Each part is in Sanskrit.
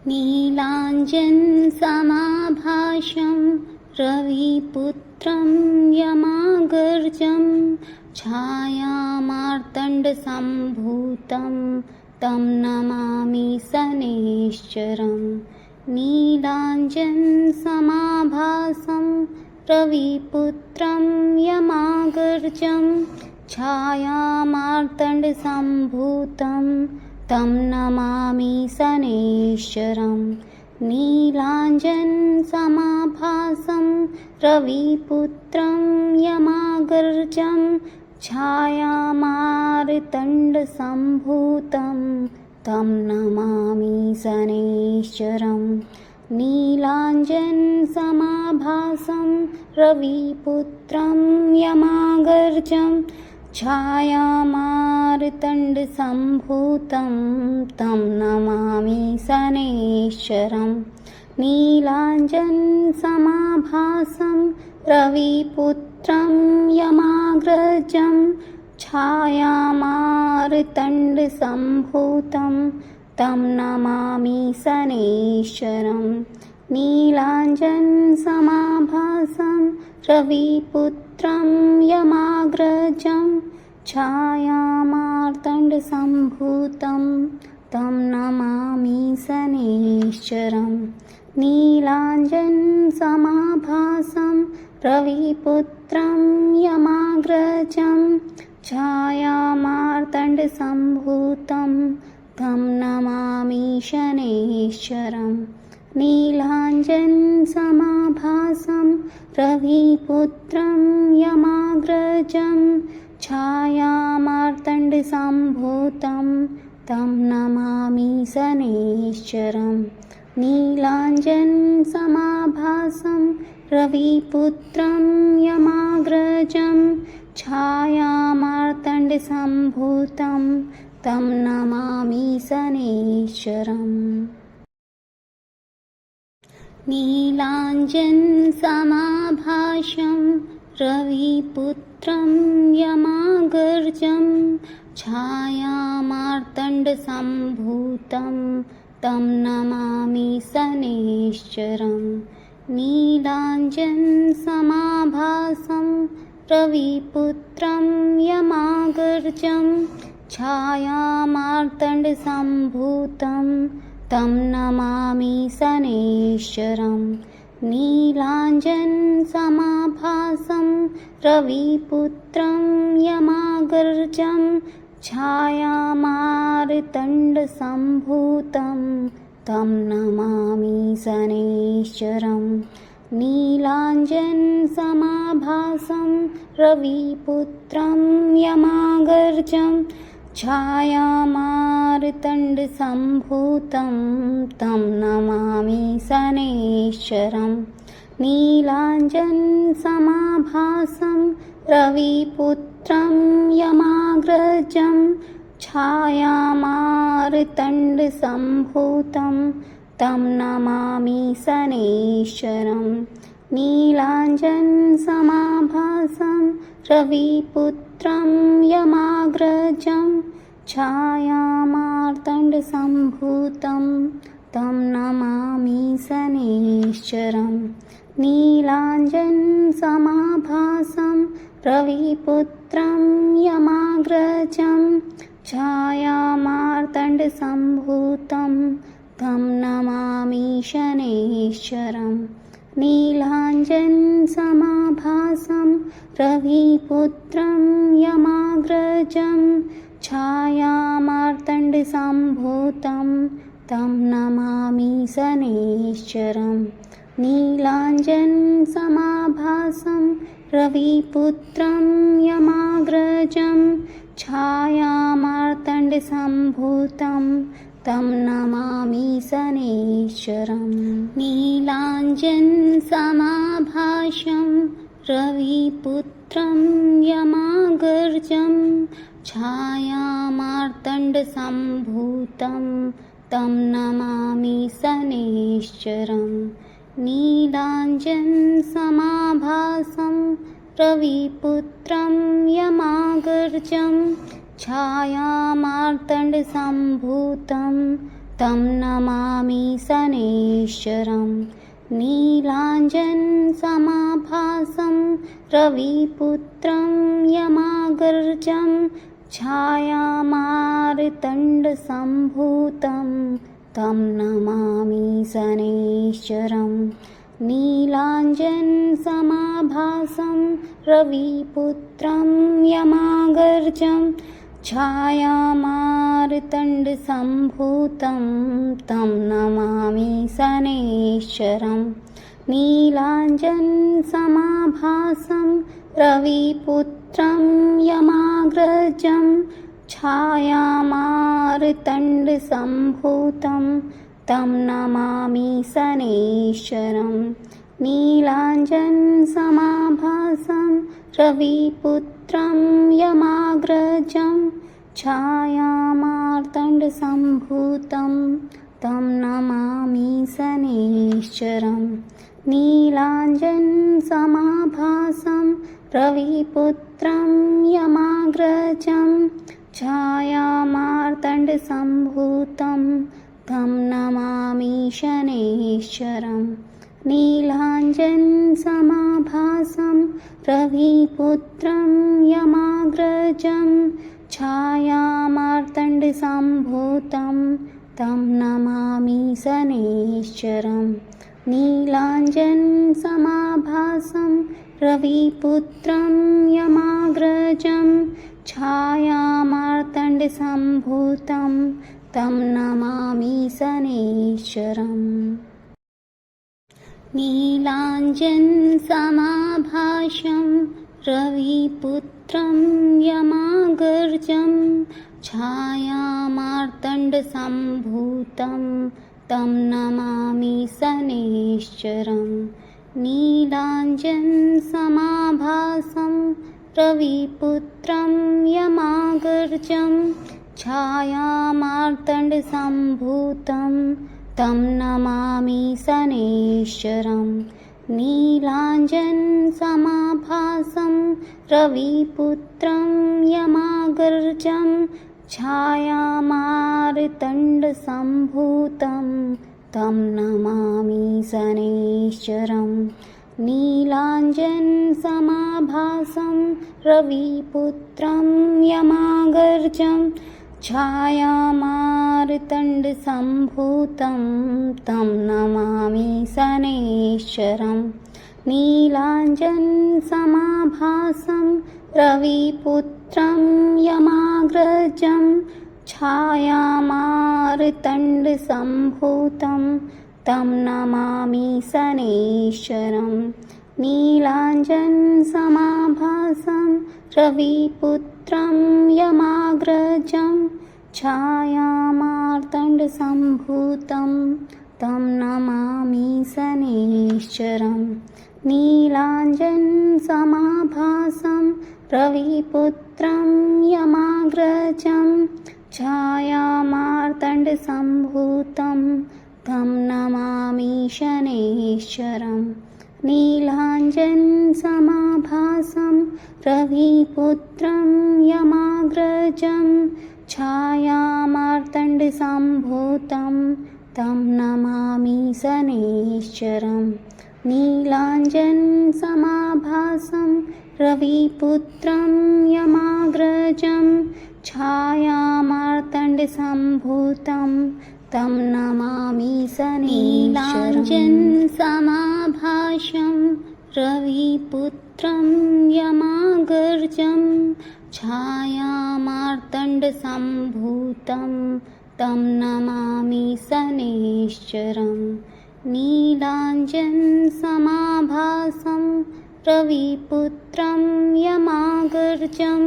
नीलाञ्जनसमाभासं रविपुत्रं यमागर्जं छायामार्तण्डसम्भूतं तं नमामि शनैश्चरम्। नीलाञ्जनसमाभासं रविपुत्रं यमागर्जं छायामार्तण्डसम्भूतं तं नमामि शनैश्चरम्। नीलाञ्जनसमाभासं रविपुत्रं यमागर्जं छायामार्तण्डसम्भूतं तं नमामि शनैश्चरम्। नीलाञ्जनसमाभासं रविपुत्रं यमागर्जं छायामार्तण्डसम्भूतं तं नमामि शनैश्चरम्। नीलाञ्जनसमाभासं रविपुत्रं यमागर्जं छायामार्तण्डसम्भूतं तं नमामि शनैश्चरम्। नीलाञ्जनसमाभासं रविपुत्रं यमागर्जं छायामार्तण्डसम्भूतं तं नमामि शनैश्चरम्। नीलाञ्जनसमाभासं रविपुत्रं यमागर्जं छायामार्तण्डसम्भूतं तं नमामि शनैश्चरम्। नीलाञ्जनसमाभासं रविपुत्रं यमागर्जं छायामार्तण्डसम्भूतं तं नमामि शनैश्चरम्। नीलाञ्जनसमाभासं रविपुत्रं यमागर्जं छायामार्तण्डसम्भूतं तं नमामि शनैश्चरम्। नीलाञ्जनसमाभासं रविपुत्रं यमागर्जं छायामार्तण्डसम्भूतं तं नमामि शनैश्चरम्। नीलाञ्जनसमाभासं रविपुत्रं यमागर्जं छायामार्तण्डसम्भूतं तं नमामि शनैश्चरम्। नीलाञ्जनसमाभासं रविपुत्रं यमागर्जं छायामार्तण्डसम्भूतं तं नमामि शनैश्चरम्। नीलाञ्जनसमाभासं रविपुत्रं यमागर्जं छायामार्तण्डसम्भूतं तं नमामि शनैश्चरम्। नीलाञ्जनसमाभासं रविपुत्रं यमागर्जं छायामार्तण्डसम्भूतं तं नमामि शनैश्चरम्। नीलाञ्जनसमाभासं रविपुत्रं यमागर्जं छायामार्तण्डसम्भूतं तं नमामि शनैश्चरम्। नीलाञ्जनसमाभासं रविपुत्रं यमागर्जं छायामार्तण्डसम्भूतं तं नमामि शनैश्चरम्। नीलाञ्जनसमाभासं रविपुत्रं यमागर्जं छायामार्तण्डसम्भूतं तं नमामि शनैश्चरम्। नीलाञ्जनसमाभासं रविपुत्रं यमागर्जं छायामार्तण्डसम्भूतं तं नमामि शनैश्चरम्। नीलाञ्जनसमाभासं रविपुत्रं यमागर्जं छायामार्तण्डसम्भूतं तं नमामि शनैश्चरम्। नीलाञ्जनसमाभासं रविपुत्रं यमागर्जं छायामार्तण्डसम्भूतं तं नमामि शनैश्चरम् नीलाञ्जनसमाभासं रविपुत्रं यमाग्रजं छायामार्तण्डसम्भूतं तं नमामि शनैश्चरम् नीलाञ्जनसमाभासं रविपुत्रं यमाग्रजं छायामार्तण्डसम्भूतं तं नमामि शनैश्चरम् नीलाञ्जनसमाभासं रविपुत्रं यमाग्रजं छायामार्तण्डसम्भूतं तं नमामि शनैश्चरम् नीलाञ्जनसमाभासं रविपुत्रं यमाग्रजं छायामार्तण्डसम्भूतं तं नमामि शनैश्चरम् नीलाञ्जनसमाभासं रविपुत्रं यमाग्रजं छायामार्तण्डसम्भूतं तं नमामि शनैश्चरम् नीलाञ्जनसमाभासं रविपुत्रं यमाग्रजं छायामार्तण्डसम्भूतं तं नमामि शनैश्चरम् नीलाञ्जनसमाभासं रविपुत्रं यमाग्रजं छायामार्तण्डसम्भूतं तं नमामि शनैश्चरम् नीलाञ्जनसमाभासं रविपुत्रं यमाग्रजं छायामार्तण्डसम्भूतं तं नमामि शनैश्चरम् नीलाञ्जनसमाभासं रविपुत्रं यमाग्रजं छायामार्तण्डसम्भूतं तं नमामि शनैश्चरम् नीलाञ्जनसमाभासं रविपुत्रं यमाग्रजं छायामार्तण्डसम्भूतं तं नमामि शनैश्चरम् नीलाञ्जनसमाभासं रविपुत्रं यमाग्रजं छायामार्तण्डसम्भूतं तं नमामि शनैश्चरम् नीलाञ्जनसमाभासं रविपुत्रं यमाग्रजं छायामार्तण्डसम्भूतं तं नमामि शनैश्चरम् नीलाञ्जनसमाभासं रविपुत्रं यमाग्रजं छायामार्तण्डसम्भूतं तं नमामि शनैश्चरम् नीलाञ्जनसमाभासं रविपुत्रं यमाग्रजं छायामार्तण्डसम्भूतं तं नमामि शनैश्चरम् नीलाञ्जनसमाभासं रविपुत्रं यमाग्रजं छायामार्तण्डसम्भूतं तं नमामि शनैश्चरम् नीलाञ्जनसमाभासं रविपुत्रं यमाग्रजं छायामार्तण्डसम्भूतं तं नमामि नीलाञ्जनसमाभासं रविपुत्रं यमाग्रजं छायामार्तण्डसम्भूतं तं नमामि शनैश्चरम् नीलाञ्जनसमाभासं रविपुत्रं यमाग्रजं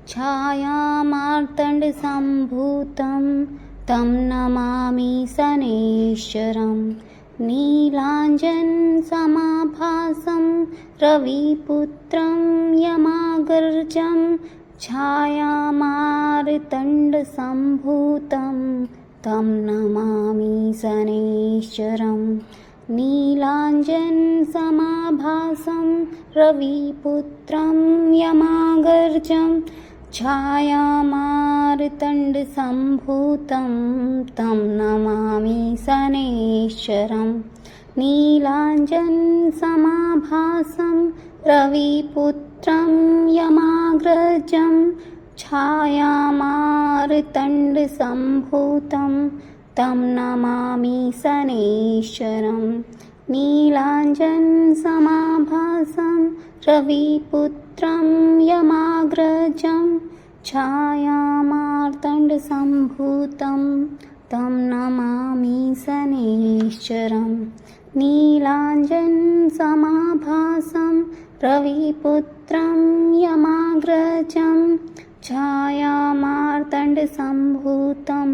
छायामार्तण्डसम्भूतं तं नमामि शनैश्चरम् नीलाञ्जनसमाभासं रविपुत्रं यमाग्रजं छायामार्तण्डसम्भूतं तं नमामि शनैश्चरम् नीलाञ्जनसमाभासं रविपुत्रं यमाग्रजं छायामार्तण्डसम्भूतं तं नमामि शनैश्चरं नीलाञ्जनसमाभासं रविपुत्रं यमाग्रजं छायामार्तण्डसम्भूतं तं नमामि शनैश्चरं नीलाञ्जनसमाभासं रविपुत्रं यमाग्रजं छायामार्तण्डसम्भूतं तं नमामि शनैश्चरं नीलाञ्जनसमाभासं रविपुत्रं यमाग्रजं छायामार्तण्डसम्भूतं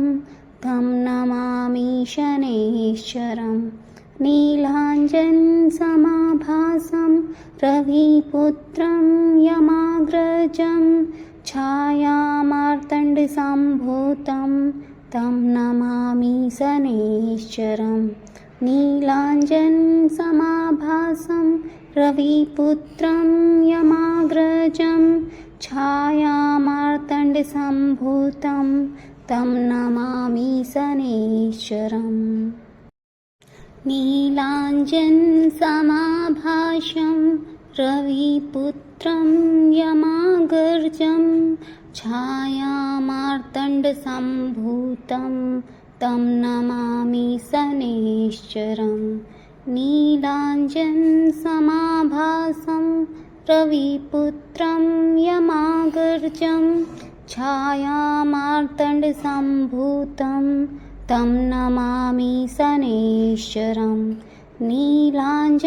तं नमामि शनैश्चरं नीलाञ्जनसमाभासं रविपुत्रं यमाग्रजं छायामार्तण्डसम्भूतं तं नमामि शनैश्चरं नीलाञ्जनसमाभासं रविपुत्रं यमाग्रजं छायामार्तण्डसम्भूतं तं नमामि शनैश्चरम् नीलाञ्जनसमाभासं रविपुत्रं यमाग्रजं छायामार्तण्डसम्भूतं तं नमामि शनैश्चरं नीलाञ्जनसमाभासं रविपुत्रं यमाग्रजं छायामार्तण्डसम्भूतं तं नमामि शनैश्चरं नीलाञ्जनसमाभासं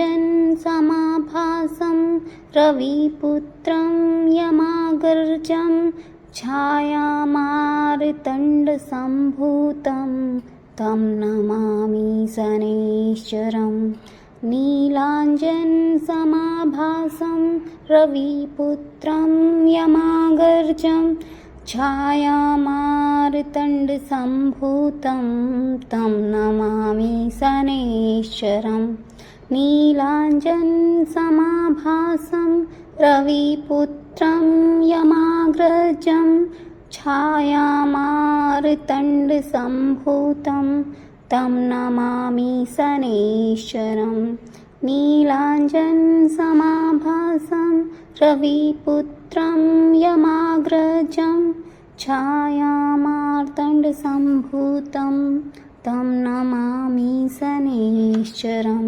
रविपुत्रं यमाग्रजं छायामार्तण्डसम्भूतं तं नमामि शनैश्चरं नीलाञ्जनसमाभासं रविपुत्रं यमाग्रजं छायामार्तण्डसम्भूतं तं नमामि शनैश्चरं नीलाञ्जनसमाभासं रविपुत्रं यमाग्रजं छायामार्तण्डसम्भूतं तं नमामि शनैश्चरं नीलाञ्जनसमाभासं रविपुत्रं यमाग्रजं छायामार्तण्डसम्भूतं तं नमामि शनैश्चरं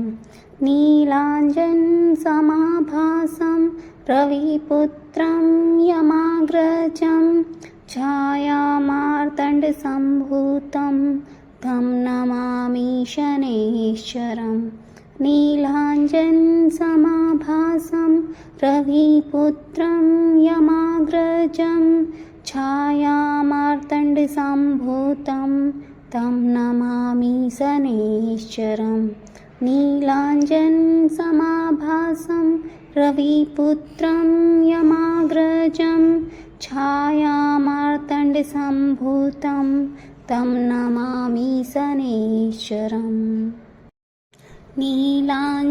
नीलाञ्जनसमाभासं रविपुत्रं यमाग्रजं छायामार्तण्डसम्भूतं तं नमामि शनैश्चरं नीलाञ्जनसमाभासं रविपुत्रं यमाग्रजं छायामार्तण्डसम्भूतं तं नमामि शनैश्चरं नीलाञ्जनसमाभासं रविपुत्रं यमाग्रजं छायामार्तण्डसम्भूतं तं नमामि शनैश्चरम् नीलाञ्जनसमाभासं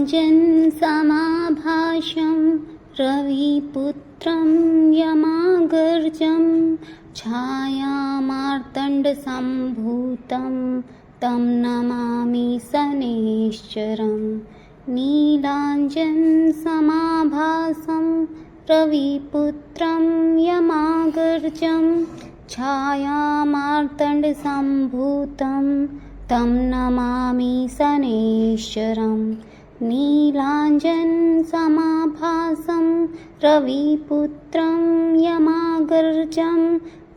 रविपुत्रं यमाग्रजं छायामार्तण्डसम्भूतं तं नमामि शनैश्चरं नीलाञ्जनसमाभासं रविपुत्रं यमाग्रजं छायामार्तण्डसम्भूतं तं नमामि शनैश्चरं नीलाञ्जनसमाभासं रविपुत्रं यमाग्रजं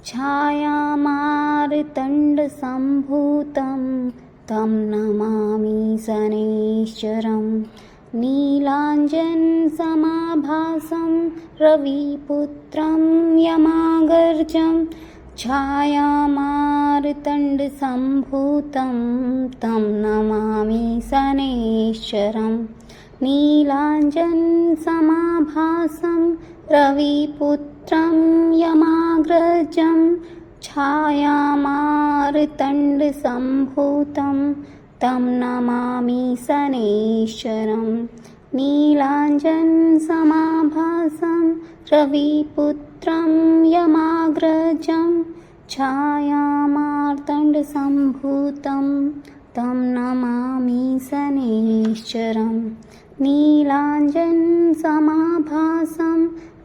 छायामार्तण्डसम्भूतं तं नमामि शनैश्चरं नीलाञ्जनसमाभासं रविपुत्रं यमाग्रजं छायामार्तण्डसम्भूतं तं नमामि शनैश्चरं नीलाञ्जनसमाभासं रविपुत्रं यमाग्रजं छायामार्तण्डसम्भूतं तं नमामि शनैश्चरं नीलाञ्जनसमाभासं रविपुत्रं रविपुत्रं यमाग्रजं छायामार्तण्डसम्भूतं तं नमामि शनैश्चरम् नीलाञ्जनसमाभासं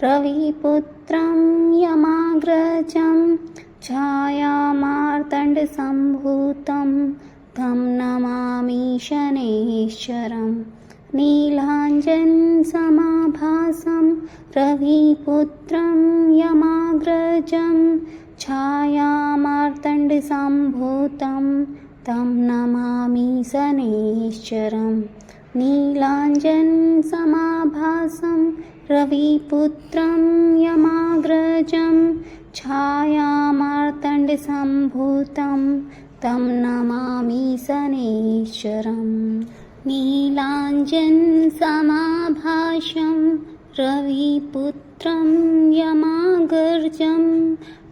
रविपुत्रं यमाग्रजं छायामार्तण्डसम्भूतं तं नमामि शनैश्चरम् नीलाञ्जनसमाभासं रविपुत्रं यमाग्रजं छायामार्तण्डसम्भूतं तं नमामि शनैश्चरम् नीलाञ्जनसमाभासं रविपुत्रं यमाग्रजं छायामार्तण्डसम्भूतं तं नमामि शनैश्चरम् नीलाञ्जनसमाभासं रविपुत्रं यमाग्रजं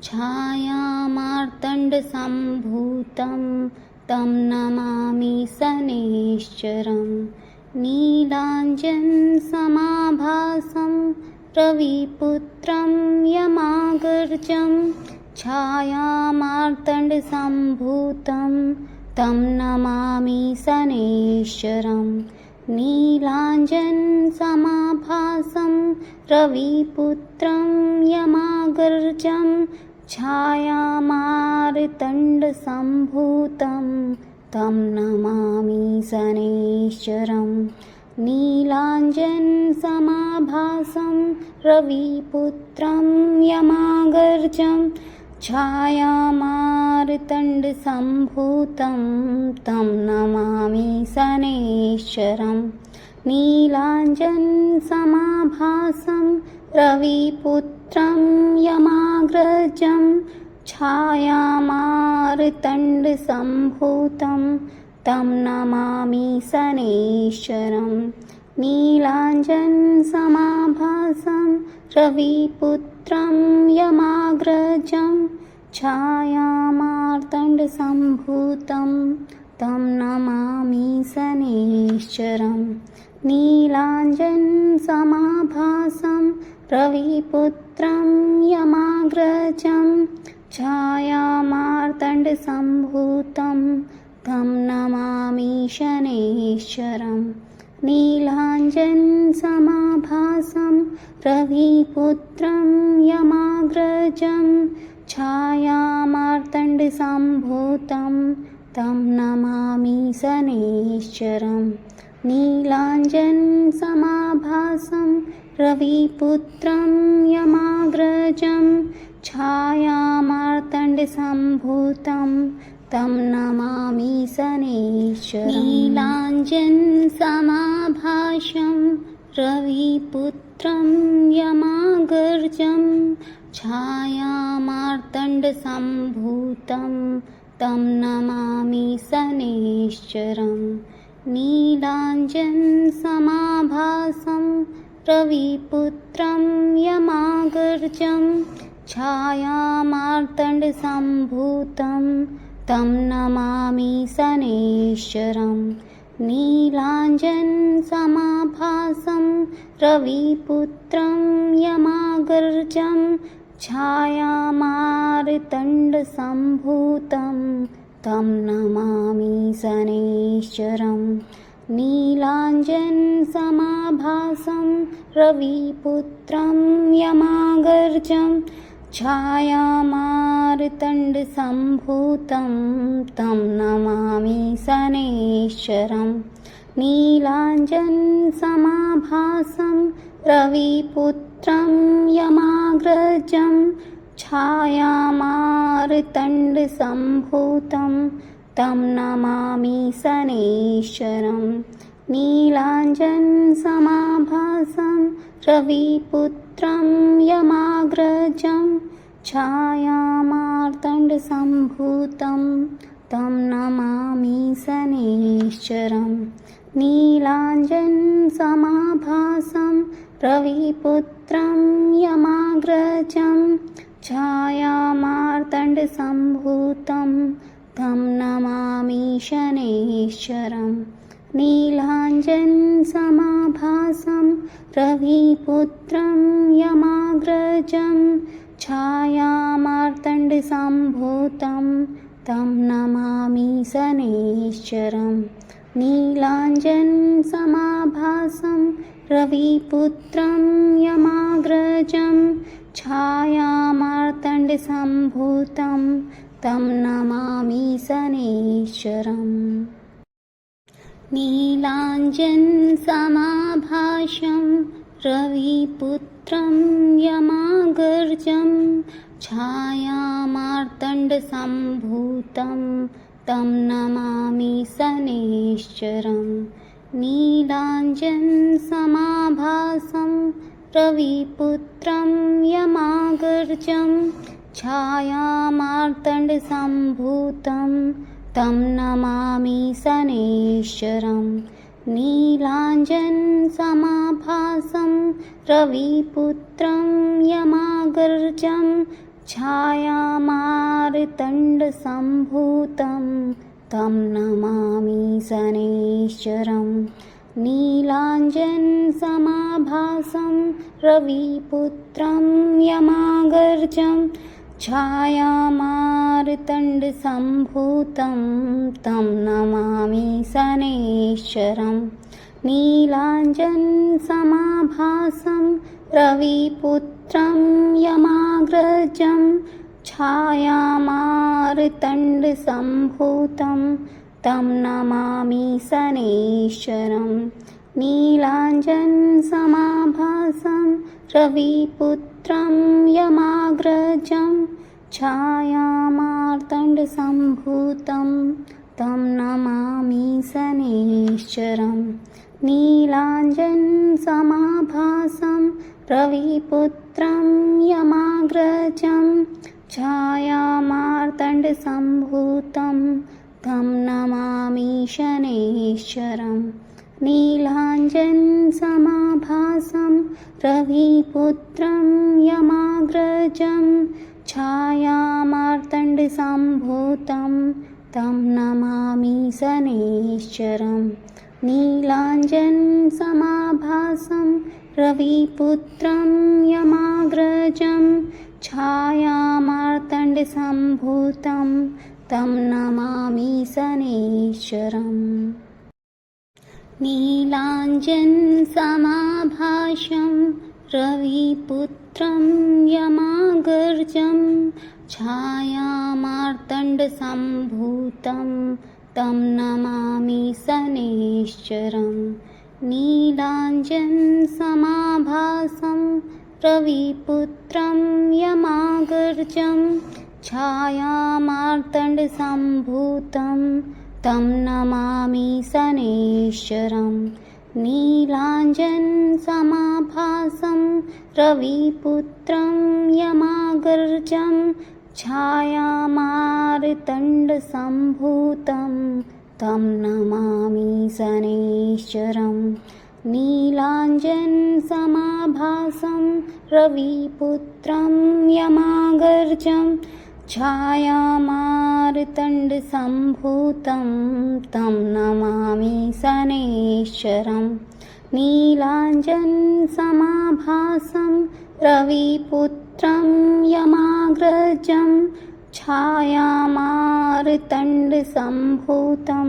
छायामार्तण्डसम्भूतं तं नमामि शनैश्चरम् नीलाञ्जनसमाभासं रविपुत्रं यमाग्रजं छायामार्तण्डसम्भूतं तं नमामि शनैश्चरम् नीलाञ्जनसमाभासं रविपुत्रं यमाग्रजं छायामार्तण्डसम्भूतं तं नमामि शनैश्चरम् नीलाञ्जनसमाभासं रविपुत्रं यमाग्रजं छायामार्तण्डसम्भूतं तं नमामि शनैश्चरम् नीलाञ्जनसमाभासं रविपुत्रं यमाग्रजं छायामार्तण्डसम्भूतं तं नमामि शनैश्चरम् नीलाञ्जनसमाभासं रविपुत्रं यमाग्रजं छायामार्तण्डसम्भूतं तं नमामि शनैश्चरम् नीलाञ्जनसमाभासं रविपुत्रं यमाग्रजं छायामार्तण्डसम्भूतं तं नमामि शनैश्चरम् नीलाञ्जनसमाभासं रविपुत्रं यमाग्रजं छायामार्तण्डसम्भूतं तं नमामि शनैश्चरम् नीलाञ्जनसमाभासं रविपुत्रं यमाग्रजं छायामार्तण्डसम्भूतं तं नमामि शनैश्चरम् नीलाञ्जनसमाभासं रविपुत्रं यमाग्रजं छायामार्तण्डसम्भूतं तं नमामि शनैश्चरम् नीलाञ्जनसमाभासं रविपुत्रं यमाग्रजं छायामार्तण्डसम्भूतं तं नमामि शनैश्चरम् नीलाञ्जनसमाभासं रविपुत्रं यमाग्रजं छायामार्तण्डसम्भूतं तं नमामि शनैश्चरम् नीलाञ्जनसमाभासं रविपुत्रं यमाग्रजं छायामार्तण्डसम्भूतं तं नमामि शनैश्चरम् नीलाञ्जनसमाभासं रविपुत्रं यमाग्रजं छायामार्तण्डसम्भूतं तं नमामि शनैश्चरम् नीलाञ्जनसमाभासं रविपुत्रं यमाग्रजं छायामार्तण्डसम्भूतं तं नमामि शनैश्चरम् नीलाञ्जनसमाभासं रविपुत्रं यमाग्रजं छायामार्तण्डसम्भूतं तं नमामि शनैश्चरम् नीलाञ्जनसमाभासं रविपुत्रं यमाग्रजं छायामार्तण्डसम्भूतं तं नमामि शनैश्चरं नीलाञ्जनसमाभासं रविपुत्रं यमाग्रजं छायामार्तण्डसम्भूतं तं नमामि शनैश्चरम् नीलाञ्जनसमाभासं रविपुत्रं यमाग्रजं छायामार्तण्डसम्भूतं तं नमामि शनैश्चरं नीलाञ्जनसमाभासं रविपुत्रं यमाग्रजं छायामार्तण्डसम्भूतं तं नमामि शनैश्चरं नीलाञ्जनसमाभासं रविपुत्रं यमाग्रजं छायामार्तण्डसम्भूतं तं नमामि शनैश्चरं नीलाञ्जनसमाभासं रविपुत्रं यमाग्रजं छायामार्तण्डसम्भूतं तं नमामि शनैश्चरं नीलाञ्जनसमाभासं रविपुत्रं यमाग्रजं छायामार्तण्डसम्भूतं तं नमामि शनैश्चरं नीलाञ्जनसमाभासं रविपुत्रं यमाग्रजं छायामार्तण्डसम्भूतं तं नमामि शनैश्चरं नीलाञ्जनसमाभासं रविपुत्रं यमाग्रजं छायामार्तण्डसम्भूतं तं नमामि शनैश्चरं नीलाञ्जनसमाभासं रविपुत्रं यमाग्रजं छायामार्तण्डसम्भूतं तं नमामि शनैश्चरं नीलाञ्जनसमाभासं रविपुत्रं यमाग्रजं छायामार्तण्डसम्भूतं तं नमामि शनैश्चरम् नीलाञ्जनसमाभासं रविपुत्रं यमाग्रजं छायामार्तण्डसम्भूतं तं नमामि शनैश्चरं नीलाञ्जनसमाभासं रविपुत्रं यमाग्रजं छायामार्तण्डसम्भूतं तं नमामि शनैश्चरं नीलाञ्जनसमाभासं रविपुत्रं यमाग्रजं छायामार्तण्डसम्भूतं तं नमामि शनैश्चरं नीलाञ्जनसमाभासं रविपुत्रं यमाग्रजं छायामार्तण्डसम्भूतं तं नमामि शनैश्चरं नीलाञ्जनसमाभासं रविपुत्रं यमाग्रजं छायामार्तण्डसम्भूतं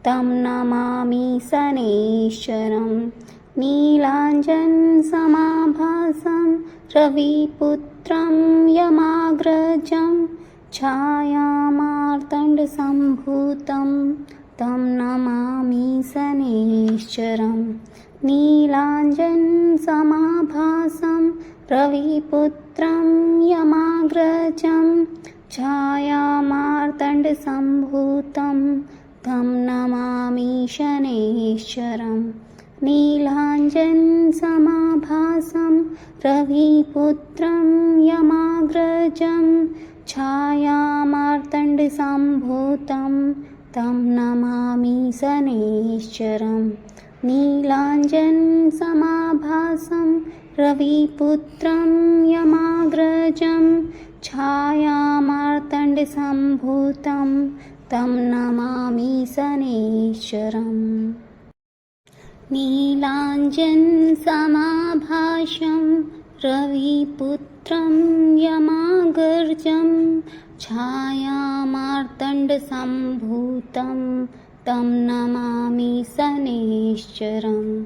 तं नमामि शनैश्चरं नीलाञ्जनसमाभासं रविपुत्रं यमाग्रजं छायामार्तण्डसम्भूतं तं नमामि शनैश्चरं नीलाञ्जनसमाभासं रविपुत्रं यमाग्रजं छायामार्तण्डसम्भूतं तं नमामि शनैश्चरं नीलाञ्जनसमाभासं रविपुत्रं यमाग्रजं छायामार्तण्डसम्भूतं तं नमामि शनैश्चरं नीलाञ्जनसमाभासं रविपुत्रं यमाग्रजं छायामार्तण्डसम्भूतं तं नमामि शनैश्चरम्। नीलाञ्जनसमाभासं रविपुत्रं यमागर्जं छायामार्तण्डसम्भूतं तं नमामि शनैश्चरम्।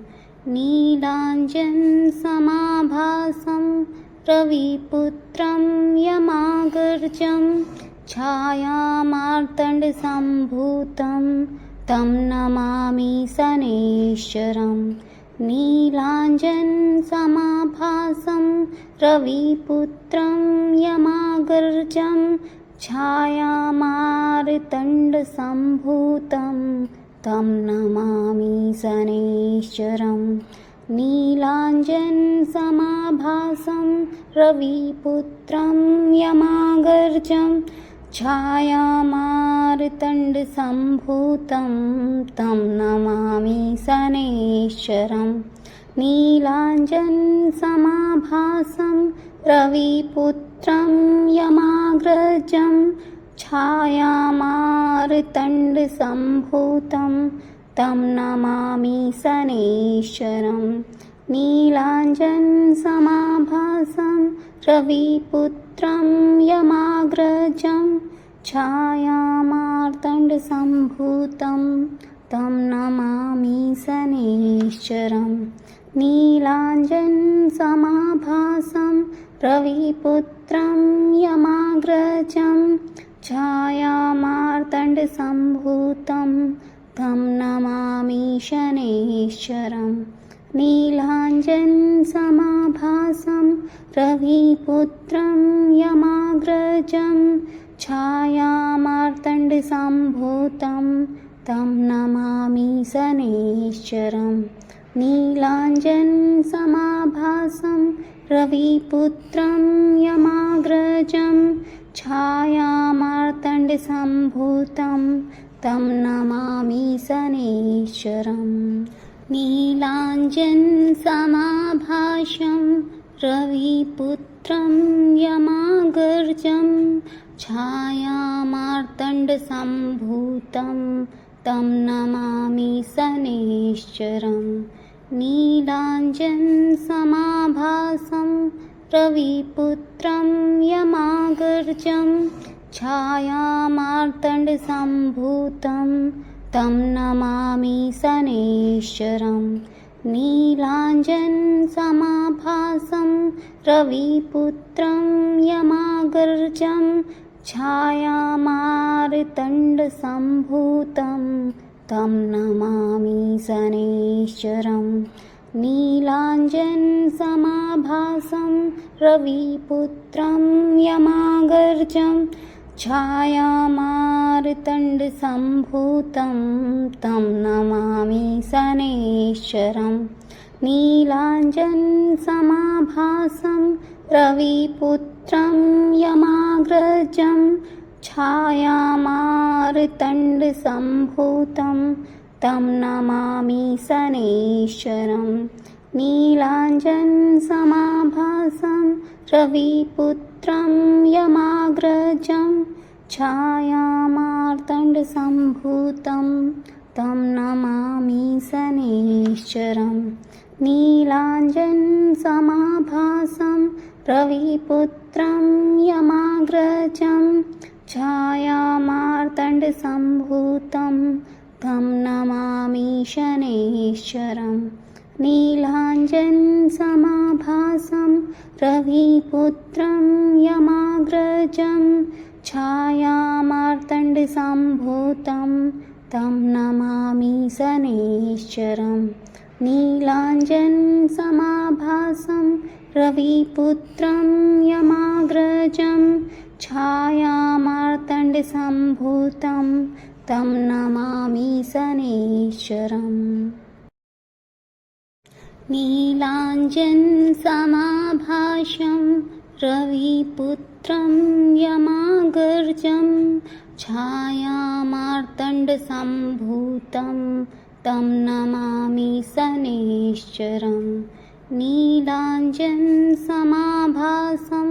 नीलाञ्जनसमाभासं रविपुत्रं यमागर्जं छायामार्तण्डसम्भूतं तं नमामि शनैश्चरम्। नीलाञ्जनसमाभासं रविपुत्रं यमागर्जं छायामार्तण्डसम्भूतं तं नमामि शनैश्चरम्। नीलाञ्जनसमाभासं रविपुत्रं यमागर्जं छायामार्तण्डसम्भूतं तं नमामि शनैश्चरम्। नीलाञ्जनसमाभासं रविपुत्रं यमाग्रजं छायामार्तण्डसम्भूतं तं नमामि शनैश्चरम्। नीलाञ्जनसमाभासं रविपुत्रं यमाग्रजं छायामार्तण्डसम्भूतं तं नमामि शनैश्चरम्। नीलाञ्जनसमाभासं रविपुत्रं यमाग्रजं छायामार्तण्डसम्भूतं तं नमामि शनैश्चरम्। नीलाञ्जनसमाभासं रविपुत्रं यमाग्रजं छायामार्तण्डसम्भूतं तं नमामि शनैश्चरम्। नीलाञ्जनसमाभासं रविपुत्रं यमाग्रजं छायामार्तण्डसम्भूतं तं नमामि शनैश्चरम्। नीलाञ्जनसमाभासं रविपुत्रं यमागर्जं छायामार्तण्डसम्भूतं तं नमामि शनैश्चरम्। नीलाञ्जनसमाभासं रविपुत्रं यमागर्जं छायामार्तण्डसम्भूतं तं नमामि शनैश्चरम्। नीलाञ्जनसमाभासं रविपुत्रं यमागर्जं छायामार्तण्डसम्भूतं तं नमामि शनैश्चरम्। नीलाञ्जनसमाभासं रविपुत्रं यमागर्जं छायामार्तण्डसम्भूतं तं नमामि शनैश्चरम्। नीलाञ्जनसमाभासं रविपुत्रं यमाग्रजं छायामार्तण्डसम्भूतं तं नमामि शनैश्चरम्। नीलाञ्जनसमाभासं रविपुत्रं यमाग्रजं छायामार्तण्डसम्भूतं तं नमामि शनैश्चरम्। नीलाञ्जनसमाभासं रविपुत्रं यमाग्रजं छायामार्तण्डसम्भूतं तं नमामि शनैश्चरम्। नीलाञ्जनसमाभासं रविपुत्रं यमाग्रजं छायामार्तण्डसम्भूतं तं नमामि शनैश्चरम्। नीलाञ्जनसमाभासं रविपुत्रं यमाग्रजं छायामार्तण्डसम्भूतं तं नमामि शनैश्चरम्। नीलाञ्जनसमाभासं रविपुत्रं यमागर्जं छायामार्तण्डसम्भूतं तं नमामि शनैश्चरम्। नीलाञ्जनसमाभासं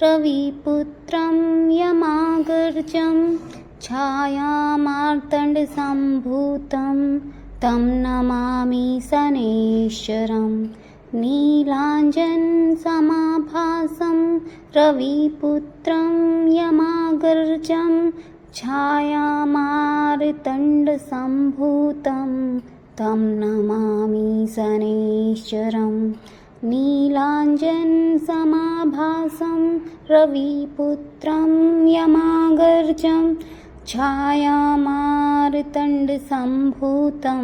रविपुत्रं यमागर्जं छायामार्तण्डसम्भूतं तं नमामि शनैश्चरं नीलाञ्जनसमाभासं रविपुत्रं यमाग्रजं छायामार्तण्डसम्भूतं तं नमामि शनैश्चरं नीलाञ्जनसमाभासं रविपुत्रं यमाग्रजं छायामार्तण्डसम्भूतं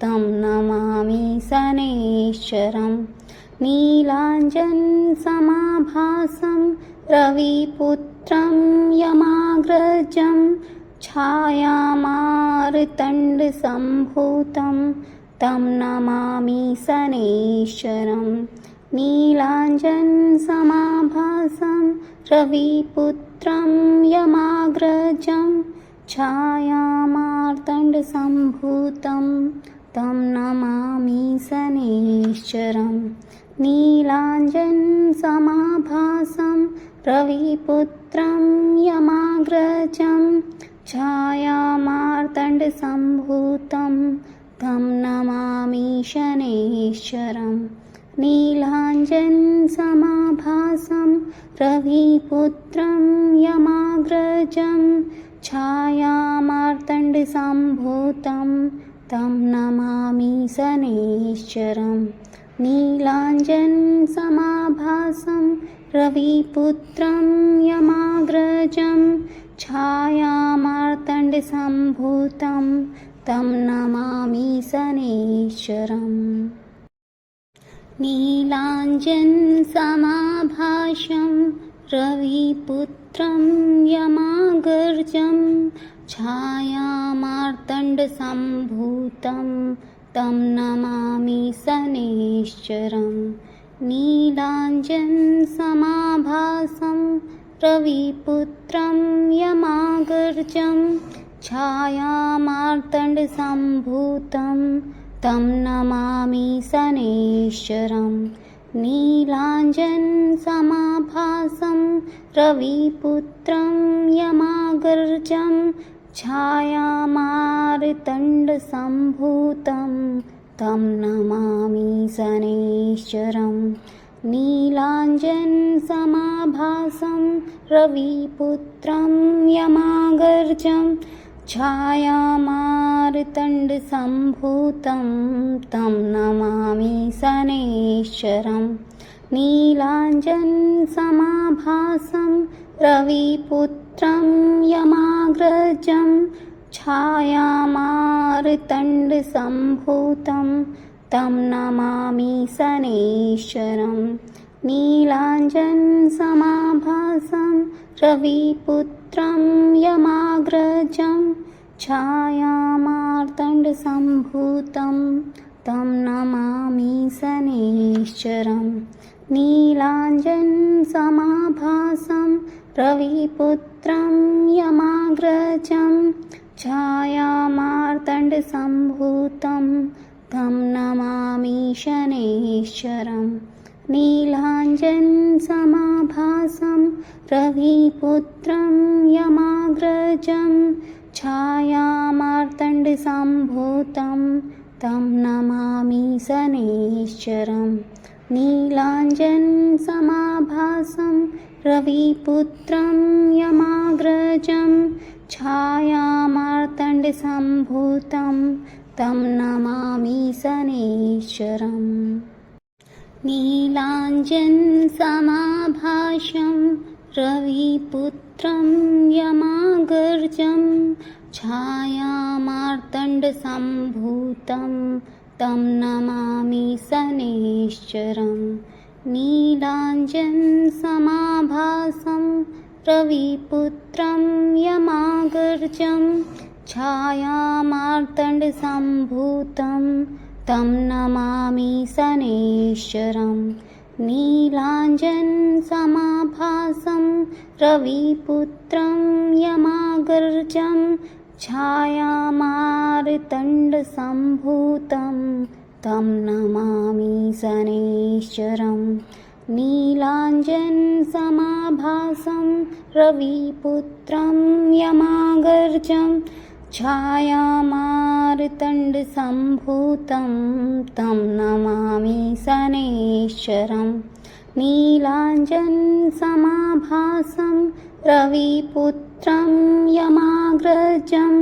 तं नमामि शनैश्चरं नीलाञ्जनसमाभासं रविपुत्रं यमाग्रजं छायामार्तण्डसम्भूतं तं नमामि शनैश्चरं नीलाञ्जनसमाभासं रविपुत्रं यमाग्रजं छायामार्तण्डसम्भूतं तं नमामि शनैश्चरं नीलाञ्जनसमाभासं रविपुत्रं यमाग्रजं छायामार्तण्डसम्भूतं तं नमामि शनैश्चरं नीलाञ्जनसमाभासं रविपुत्रं यमाग्रजं छायामार्तण्डसम्भूतं तं नमामि शनैश्चरं नीलाञ्जनसमाभासं रविपुत्रं यमाग्रजं छायामार्तण्डसम्भूतं तं नमामि शनैश्चरम् नीलाञ्जनसमाभासं रविपुत्रं यमाग्रजं छायामार्तण्डसम्भूतं तं नमामि शनैश्चरं नीलाञ्जनसमाभासं रविपुत्रं यमाग्रजं छायामार्तण्डसम्भूतं तं नमामि शनैश्चरं नीलाञ्जनसमाभासं रविपुत्रं यमाग्रजं छायामार्तण्डसम्भूतं तं नमामि शनैश्चरं नीलाञ्जनसमाभासं रविपुत्रं यमाग्रजं छायामार्तण्डसम्भूतं तं नमामि शनैश्चरं नीलाञ्जनसमाभासं रविपुत्रं यमाग्रजं छायामार्तण्डसम्भूतं तं नमामि शनैश्चरं नीलाञ्जनसमाभासं रविपुत्रं यमाग्रजं छायामार्तण्डसम्भूतं तं नमामि शनैश्चरं नीलाञ्जनसमाभासं रविपुत्रं यमाग्रजं छायामार्तण्डसम्भूतं तं नमामि शनैश्चरं नीलाञ्जनसमाभासं रविपुत्रं यमाग्रजं छायामार्तण्डसम्भूतं तं नमामि शनैश्चरं नीलाञ्जनसमाभासं रविपुत्रं यमाग्रजं छायामार्तण्डसम्भूतं तं नमामि शनैश्चरम् नीलाञ्जनसमाभासं रविपुत्रं यमाग्रजं छायामार्तण्डसम्भूतं तं नमामि शनैश्चरं नीलाञ्जनसमाभासं रविपुत्रं यमाग्रजं छायामार्तण्डसम्भूतं तं नमामि शनैश्चरं नीलाञ्जनसमाभासं रविपुत्रं यमाग्रजं छायामार्तण्डसम्भूतं तं नमामि शनैश्चरं नीलाञ्जनसमाभासं रविपुत्रं यमाग्रजं छायामार्तण्डसम्भूतं तं नमामि शनैश्चरं नीलाञ्जनसमाभासं रविपुत्रं यमाग्रजं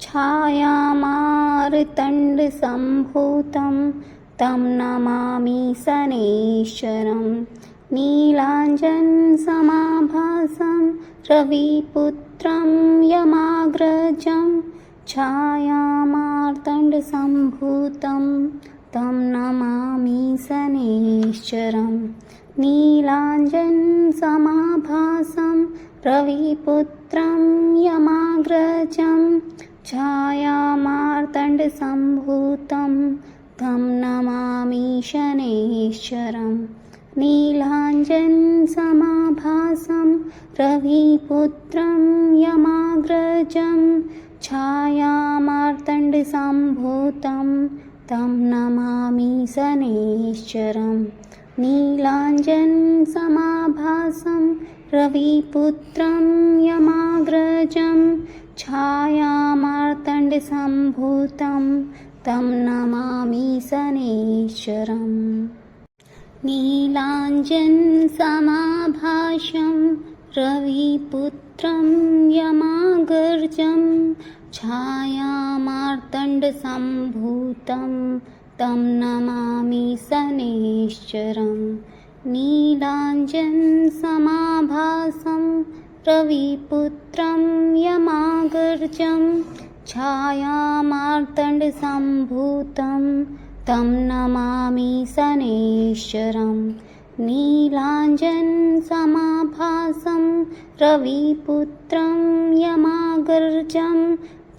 छायामार्तण्डसम्भूतं तं नमामि शनैश्चरं नीलाञ्जनसमाभासं रविपुत्रं यमाग्रजं छायामार्तण्डसम्भूतं तं नमामि शनैश्चरं नीलाञ्जनसमाभासं रविपुत्रं यमाग्रजं छायामार्तण्डसम्भूतं तं नमामि शनैश्चरं नीलाञ्जनसमाभासं रविपुत्रं यमाग्रजं छायामार्तण्डसम्भूतं तं नमामि शनैश्चरं नीलाञ्जनसमाभासं रविपुत्रं यमाग्रजं छायामार्तण्डसम्भूतं तं नमामि शनैश्चरं नीलाञ्जनसमाभासं रविपुत्रं यमाग्रजं छायामार्तण्डसम्भूतं तं नमामि शनैश्चरं नीलाञ्जनसमाभासं रविपुत्रं यमाग्रजं छायामार्तण्डसम्भूतं तं नमामि शनैश्चरं नीलाञ्जनसमाभासं रविपुत्रं यमाग्रजं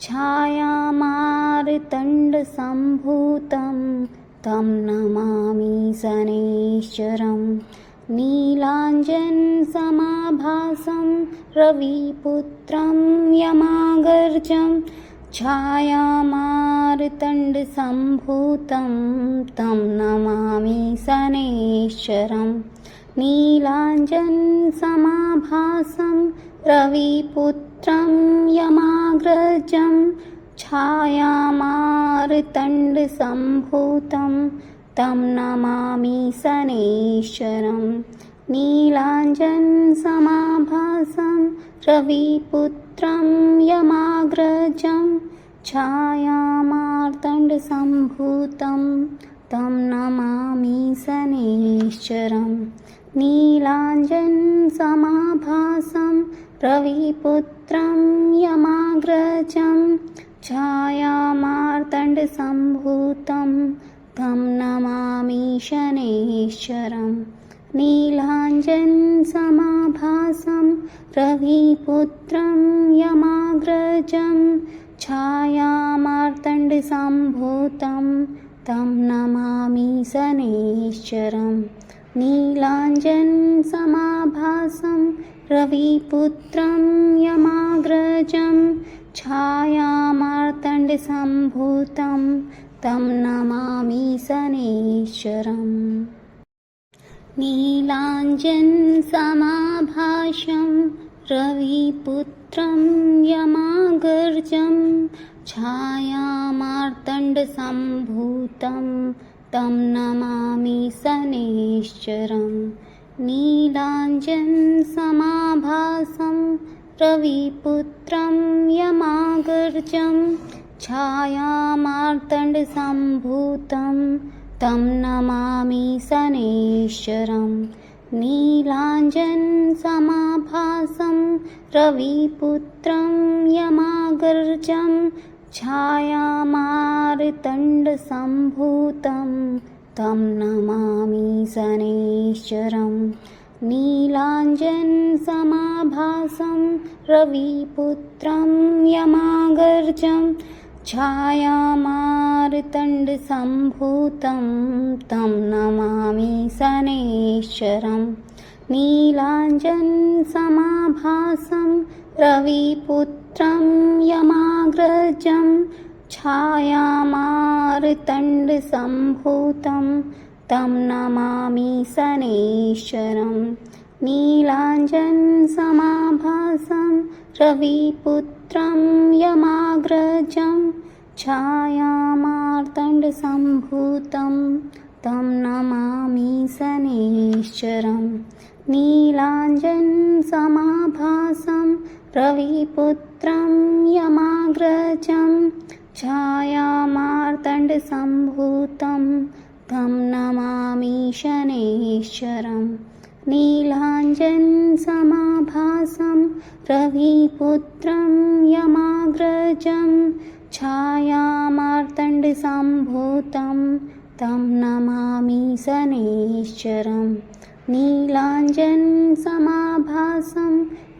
छायामार्तण्डसम्भूतं तं नमामि शनैश्चरं नीलाञ्जनसमाभासं रविपुत्रं यमाग्रजं छायामार्तण्डसम्भूतं तं नमामि शनैश्चरं नीलाञ्जनसमाभासं रविपुत्रं यमाग्रजं छायामार्तण्डसम्भूतं तं नमामि शनैश्चरं नीलाञ्जनसमाभासं रविपुत्रं यमाग्रजं छायामार्तण्डसम्भूतं तं नमामि शनैश्चरं नीलाञ्जनसमाभासं रविपुत्रं यमाग्रजं छायामार्तण्डसम्भूतं तं नमामि शनैश्चरं नीलाञ्जनसमाभासं रविपुत्रं यमाग्रजं छायामार्तण्डसम्भूतं तं नमामि शनैश्चरं नीलाञ्जनसमाभासं रविपुत्रं यमाग्रजं छायामार्तण्डसम्भूतं तं नमामि शनैश्चरं नीलाञ्जनसमाभासं रविपुत्रं यमाग्रजं छायामार्तण्डसम्भूतं तं नमामि शनैश्चरं नीलाञ्जनसमाभासं रविपुत्रं यमाग्रजं छायामार्तण्डसम्भूतं तं नमामि शनैश्चरं नीलाञ्जनसमाभासं रविपुत्रं यमाग्रजं छायामार्तण्डसम्भूतं तं नमामि शनैश्चरं नीलाञ्जनसमाभासं रविपुत्रं यमाग्रजं छायामार्तण्डसम्भूतं तं नमामि शनैश्चरं नीलाञ्जनसमाभासं रविपुत्रं यमाग्रजं छायामार्तण्डसम्भूतं तं नमामि शनैश्चरं नीलाञ्जनसमाभासं रविपुत्रं यमाग्रजं छायामार्तण्डसम्भूतं तं नमामि शनैश्चरम् नीलाञ्जनसमाभासं रविपुत्रं यमाग्रजं छायामार्तण्डसम्भूतं तं नमामि शनैश्चरम् नीलाञ्जनसमाभासं रविपुत्रं यमाग्रजं छायामार्तण्डसम्भूतं तं नमामि शनैश्चरम् नीलाञ्जनसमाभासं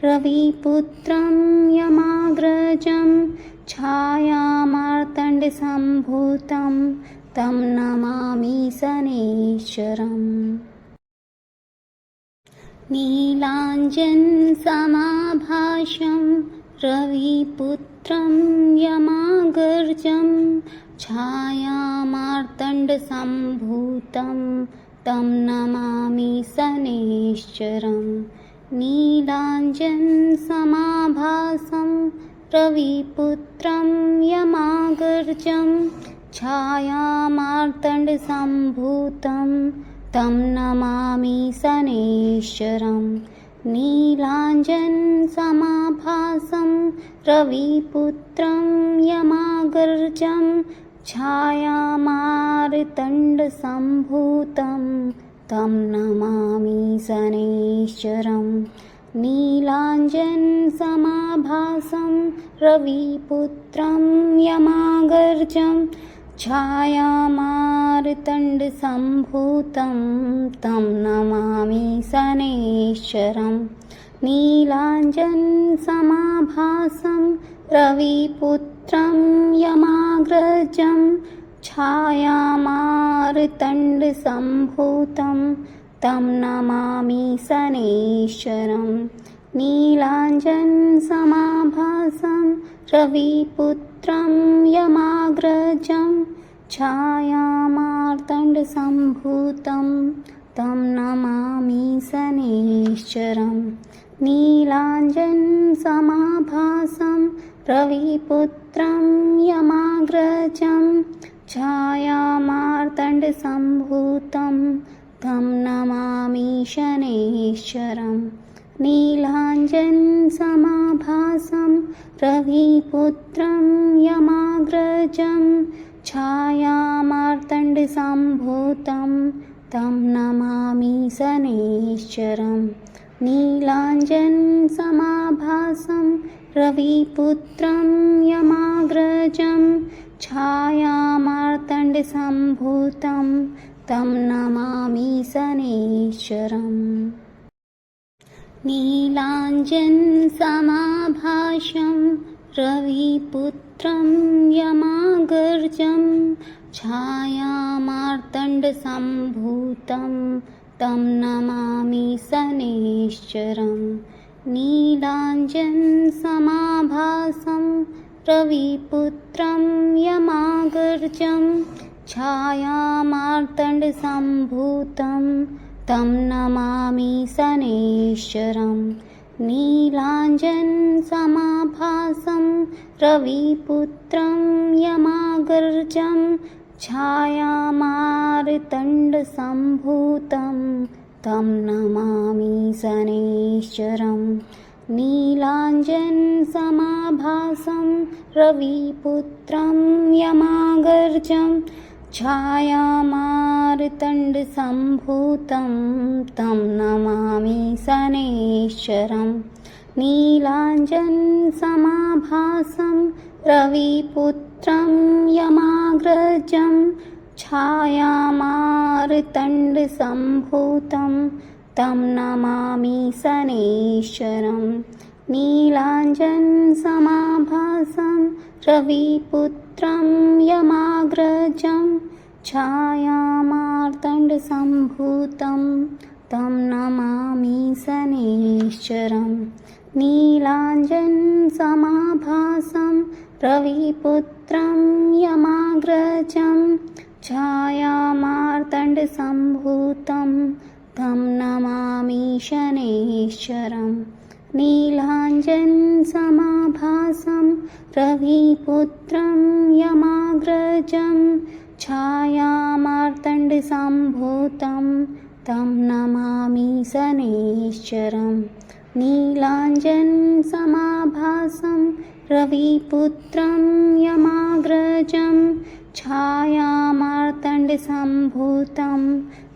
रविपुत्रं यमाग्रजं छायामार्तण्डसम्भूतं तं नमामि शनैश्चरम् नीलाञ्जनसमाभासं रविपुत्रं यमाग्रजं छायामार्तण्डसम्भूतं तं नमामि शनैश्चरम् नीलाञ्जनसमाभासं रविपुत्रं यमाग्रजं छायामार्तण्डसम्भूतं तं नमामि शनैश्चरम् नीलाञ्जनसमाभासं रविपुत्रं यमाग्रजं छायामार्तण्डसम्भूतं तं नमामि शनैश्चरम् नीलाञ्जनसमाभासं रविपुत्रं यमाग्रजं छायामार्तण्डसम्भूतं तं नमामि शनैश्चरम् नीलाञ्जनसमाभासं रविपुत्रं यमाग्रजं छायामार्तण्डसम्भूतं तं नमामि शनैश्चरम् नीलाञ्जनसमाभासं रविपुत्रं यमाग्रजं छायामार्तण्डसम्भूतं तं नमामि शनैश्चरम् नीलाञ्जनसमाभासं रविपुत्रं यमाग्रजं छायामार्तण्डसम्भूतं तं नमामि शनैश्चरम् नीलाञ्जनसमाभासं रविपुत्रं यमाग्रजं छायामार्तण्डसम्भूतं तं नमामि शनैश्चरम् नीलाञ्जनसमाभासं रविपुत्रं यमाग्रजं छायामार्तण्डसम्भूतं तं नमामि शनैश्चरम् नीलाञ्जनसमाभासं रविपुत्रं यमाग्रजं छायामार्तण्डसम्भूतं तं नमामि शनैश्चरम् नीलाञ्जनसमाभासं रविपुत्रं यमाग्रजं छायामार्तण्डसम्भूतं तं नमामि शनैश्चरम् नीलाञ्जनसमाभासं रविपुत्रं यमाग्रजं छायामार्तण्डसम्भूतं तं नमामि शनैश्चरम् नीलाञ्जनसमाभासं रविपुत्रं यमाग्रजं छायामार्तण्डसम्भूतं तं नमामि शनैश्चरम् नीलाञ्जनसमाभासं रविपुत्रं यमाग्रजं छायामार्तण्डसम्भूतं तं नमामि शनैश्चरम् नीलाञ्जनसमाभासं रविपुत्रं यमाग्रजं छायामार्तण्डसम्भूतं तं नमामि शनैश्चरम् नीलाञ्जनसमाभासं रविपुत्रं यमाग्रजं छायामार्तण्डसम्भूतं तं नमामि शनैश्चरं। नीलाञ्जनसमाभासं रविपुत्रं यमाग्रजं छायामार्तण्डसम्भूतं तं नमामि शनैश्चरं। नीलाञ्जनसमाभासं रविपुत्रं यमाग्रजं छायामार्तण्डसम्भूतं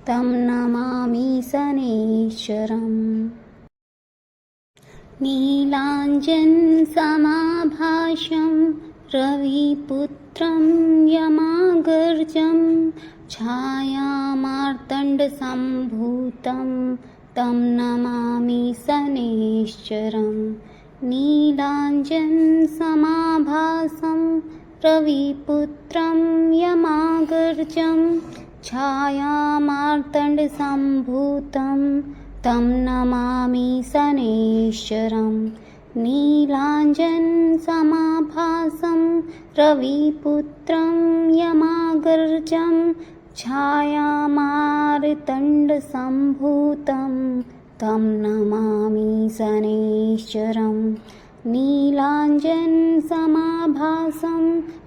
तं नमामि शनैश्चरम्। नीलाञ्जनसमाभासं रविपुत्रं यमाग्रजं छायामार्तण्डसम्भूतं तं नमामि शनैश्चरं। नीलाञ्जनसमाभासं रविपुत्रं यमाग्रजं छायामार्तण्डसम्भूतं तं नमामि शनैश्चरं। नीलाञ्जनसमाभासं रविपुत्रं यमाग्रजं छायामार्तण्डसम्भूतं तं नमामि शनैश्चरं। नीलाञ्जनसमाभासं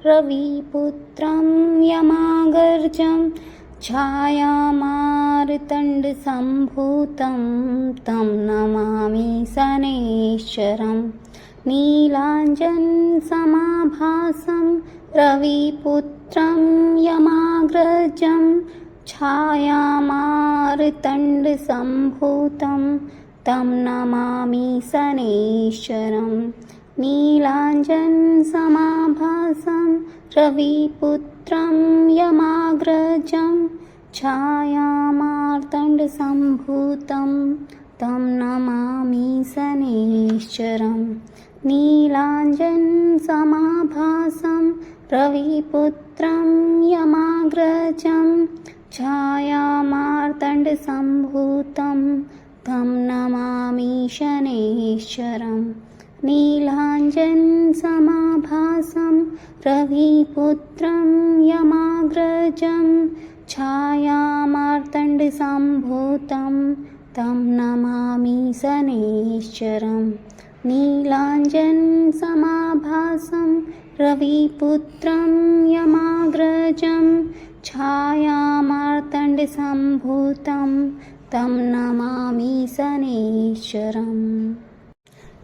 रविपुत्रं यमाग्रजं छायामार्तण्डसम्भूतं तं नमामि शनैश्चरं। नीलाञ्जनसमाभासं रविपुत्रं यमाग्रजं छायामार्तण्डसम्भूतं तं नमामि शनैश्चरं। नीलाञ्जनसमाभासं रविपुत्रं यमाग्रजं छायामार्तण्डसम्भूतं तं नमामि शनैश्चरं। नीलाञ्जनसमाभासं रविपुत्रं यमाग्रजं छायामार्तण्डसम्भूतं तं नमामि शनैश्चरं। नीलाञ्जनसमाभासं रविपुत्रं यमाग्रजं छायामार्तण्डसम्भूतं तं नमामि शनैश्चरं। नीलाञ्जनसमाभासं रविपुत्रं यमाग्रजं छायामार्तण्डसम्भूतं तं नमामि शनैश्चरं।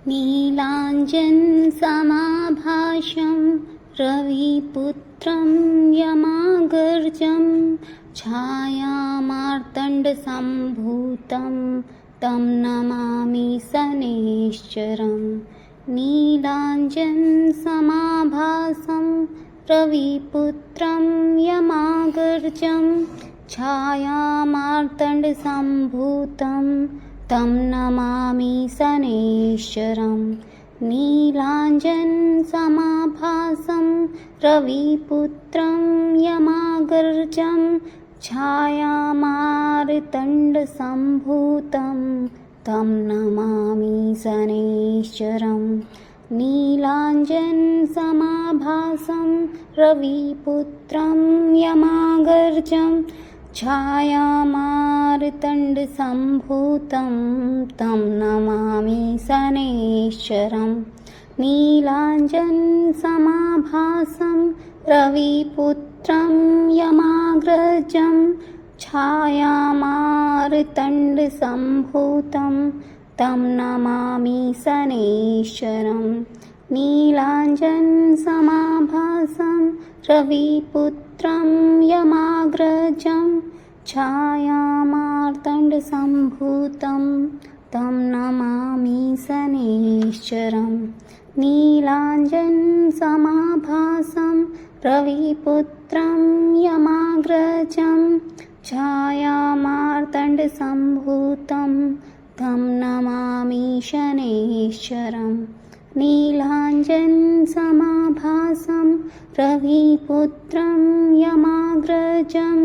नीलाञ्जनसमाभासं रविपुत्रं यमाग्रजं छायामार्तण्डसम्भूतं तं नमामि शनैश्चरं। नीलाञ्जनसमाभासं रविपुत्रं यमाग्रजं छायामार्तण्डसम्भूतं तं नमामि शनैश्चरं। नीलाञ्जनसमाभासं रविपुत्रं यमाग्रजं छायामार्तण्डसम्भूतं तं नमामि शनैश्चरं। नीलाञ्जनसमाभासं रविपुत्रं यमाग्रजं छायामार्तण्डसम्भूतं तं नमामि शनैश्चरं। नीलाञ्जनसमाभासं रविपुत्रं यमाग्रजं छायामार्तण्डसम्भूतं तं नमामि शनैश्चरं। नीलाञ्जनसमाभासं रविपुत्रं यमाग्रजं छायामार्तण्डसम्भूतं तं नमामि शनैश्चरं। नीलाञ्जनसमाभासं रविपुत्रं यमाग्रजं छायामार्तण्डसम्भूतं तं नमामि शनैश्चरं। नीलाञ्जनसमाभासं रविपुत्रं यमाग्रजं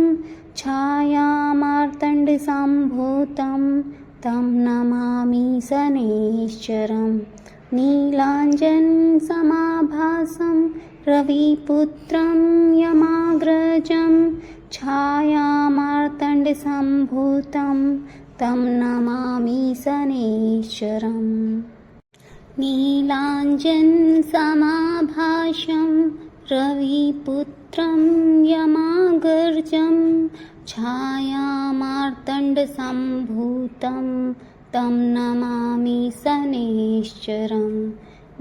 छायामार्तण्डसम्भूतं तं नमामि शनैश्चरं। नीलाञ्जनसमाभासं रविपुत्रं यमाग्रजं छायामार्तण्डसम्भूतं तं नमामि शनैश्चरम्। नीलाञ्जनसमाभासं रविपुत्रं यमागर्जं छायामार्तण्डसम्भूतं तं नमामि शनैश्चरम्।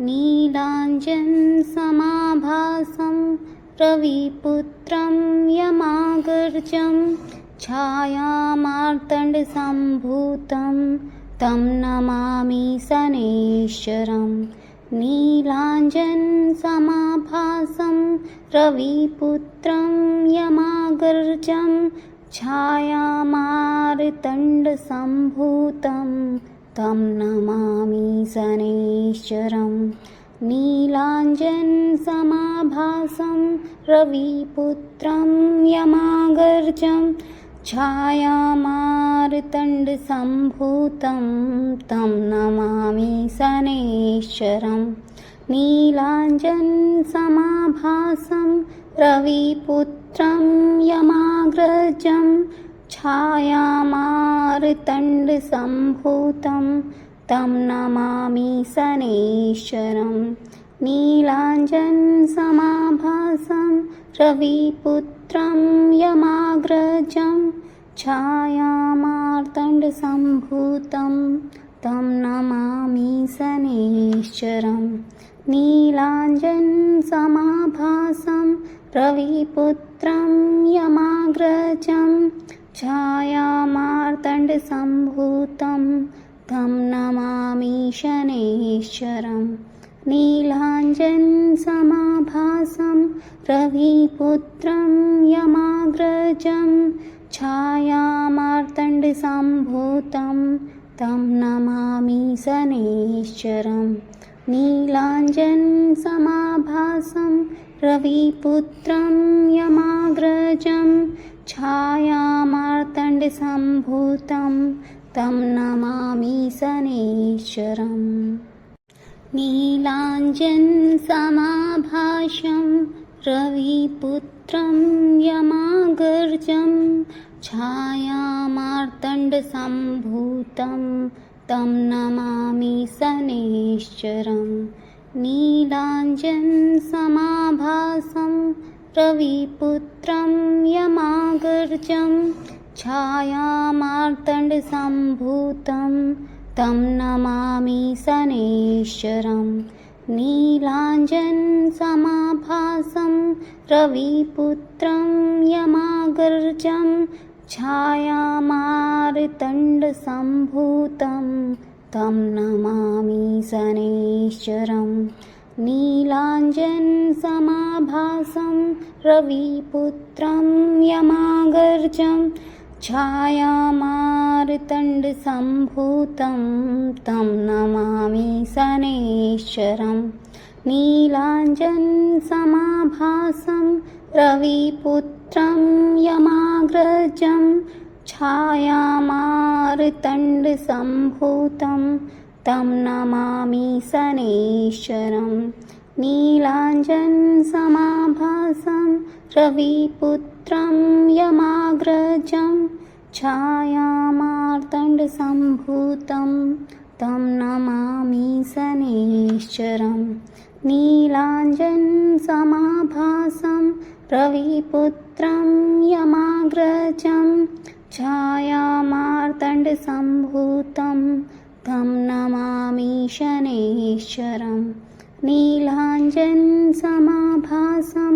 नीलाञ्जनसमाभासं रविपुत्रं यमागर्जं छायामार्तण्डसम्भूतं तं नमामि शनैश्चरम्। नीलाञ्जनसमाभासं रविपुत्रं यमागर्जं छायामार्तण्डसम्भूतं तं नमामि शनैश्चरम्। नीलाञ्जनसमाभासं रविपुत्रं यमागर्जं छायामार्तण्डसम्भूतं तं नमामि शनैश्चरम्। नीलाञ्जनसमाभासं रविपुत्रं यमाग्रजं छायामार्तण्डसम्भूतं तं नमामि शनैश्चरम्। नीलाञ्जनसमाभासं रविपुत्रं यमाग्रजं छायामार्तण्डसम्भूतं तं नमामि शनैश्चरम्। नीलाञ्जनसमाभासं रविपुत्रं यमाग्रजं छायामार्तण्डसम्भूतं तं नमामि शनैश्चरम्। नीलाञ्जनसमाभासं रविपुत्रं यमाग्रजं छायामार्तण्डसम्भूतं तं नमामि शनैश्चरम्। नीलाञ्जनसमाभासं रविपुत्रं यमाग्रजं छायामार्तण्डसम्भूतं तं नमामि शनैश्चरम्। नीलाञ्जनसमाभासं रविपुत्रं यमागर्जं छायामार्तण्डसम्भूतं तं नमामि शनैश्चरम्। नीलाञ्जनसमाभासं रविपुत्रं यमागर्जं छायामार्तण्डसम्भूतं तं नमामि शनैश्चरम्। नीलाञ्जनसमाभासं रविपुत्रं यमागर्जं छायामार्तण्डसम्भूतं तं नमामि शनैश्चरम्। नीलाञ्जनसमाभासं रविपुत्रं यमागर्जं छायामार्तण्डसम्भूतं तं नमामि शनैश्चरम्। नीलाञ्जनसमाभासं रविपुत्रं यमाग्रजं छायामार्तण्डसम्भूतं तं नमामि शनैश्चरम्। नीलाञ्जनसमाभासं रविपुत्रं यमाग्रजं छायामार्तण्डसम्भूतं तं नमामि शनैश्चरम्। नीलाञ्जनसमाभासं रविपुत्रं यमाग्रजं छायामार्तण्डसम्भूतं तं नमामि शनैश्चरम्। नीलाञ्जनसमाभासं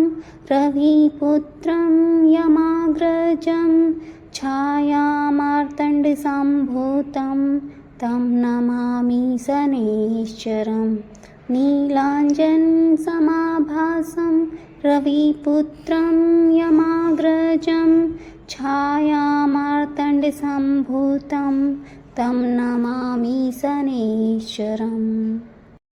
रविपुत्रं यमाग्रजं छायामार्तण्डसम्भूतं तं नमामि शनैश्चरम्। नीलाञ्जनसमाभासं रविपुत्रं यमाग्रजं छायामार्तण्डसम्भूतं तं नमामि शनैश्चरम्।